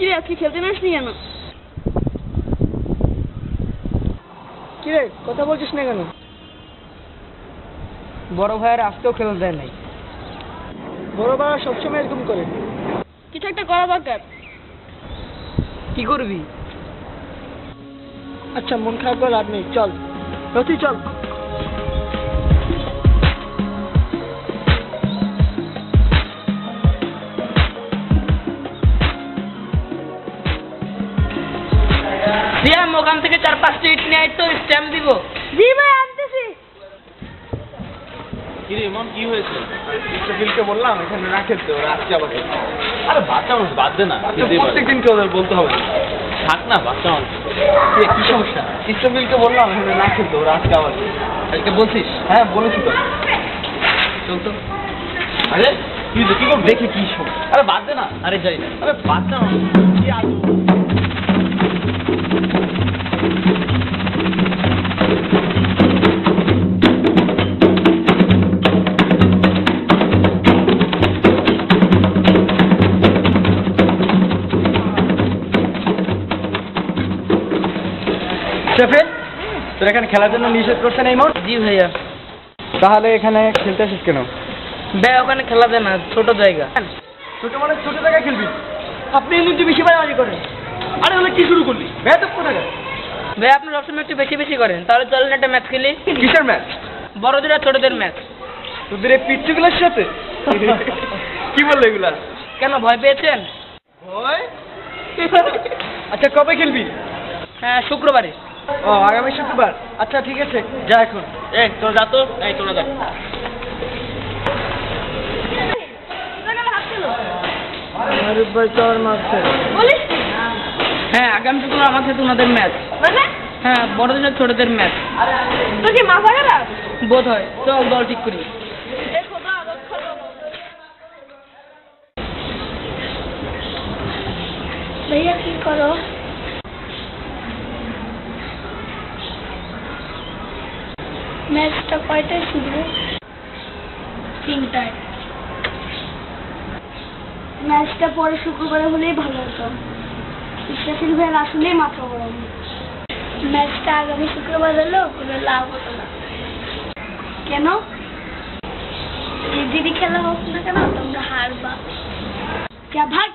কি রে আজকে খেলতে নাসনি কেন? কি রে কথা বলছিস না কেন? বড় ভাইয়ের আজকেও খেলতে দেয় নাই। বড় ভাইরা সবসময় এরকম করে। কিছু একটা করা দরকার। কি করবি? আচ্ছা মন খারাপ করে লাভ নেই, চল রতি চল। রিয়াম ওখান থেকে 4-5টা ইট নিয়ে আয় তো, স্ট্যাম্প দিব। জি ভাই আনতেছি। কি রে মন কি হয়েছে? ইসরাফিলকে বললাম এখানে না খেলতে, ওরা আজকে আবার খেলবে। আরে বাচ্চা মানুষ বাদ দে না, প্রত্যেকদিনকে ওদের বলতে হবে না। থাক না বাচ্চা মানুষ। কি সমস্যা? ইসরাফিলকে বললাম এখানে না খেলতে, ওরা আজকে আবার খেলবে। আজকে বলছিস? হ্যাঁ বলেছি তো। চল তো। আরে তুই কি করবি? দেখি কি সমস্যা। আরে বাদ দে না। আরে যাই না। আরে বাচ্চা মানুষ কি আদৌ। ইসরাফিল, তোর এখানে খেলার জন্য নিষেধ করছেন এই মোট? জি ভাইয়া। তাহলে এখানে খেলতে আসিস কেন? ভাই ওখানে খেলা দেয় না, ছোট জায়গা। ছোট মানে ছোট জায়গায় খেলবি? আপনি কিন্তু বেশি বাড়াবাড়ি করেন। আরে হলে কি শুরু করলি? বেয়াদব কোথাকার। ভাই আপনি সবসময় একটু বেশি বেশি করেন, তাহলে চলেন একটা ম্যাচ খেলি। কিসের ম্যাচ? বড়দের আর ছোটদের ম্যাচ। তোদের এই পিচ্চুগুলোর সাথে? কি বললো এগুলা? কেন ভয় পেয়েছেন? ভয়? আচ্ছা কবে খেলবি? হ্যাঁ শুক্রবারে। ও আগামী শুক্রবার। আচ্ছা ঠিক আছে, যা এখন। এই তোরা যা তো, এই তোরা যা। মারুফ ভাই চর মারছে। বলিস কি? হ্যাঁ আগামী শুক্রবার আমার সাথে ওনাদের ম্যাচ। মানে হ্যাঁ বড়দের আর ছোটদের ম্যাচ। তোর কি মাথা খারাপ? বোধ হয়, চল দল ঠিক করি। भैया की करो मैचটা কয়টায় শুরু? 3টায়। ম্যাচটা পরে শুক্রবারে হলেই ভালো হতো। ইসরাফিল ভাইয়ের আসলেই মাথা গরম। ম্যাচটা আগামী শুক্রবার হলেও কোনো লাভ হতো না। কেন? যদি খেলা হোক না কেন তোমরা হারবা। ভাগ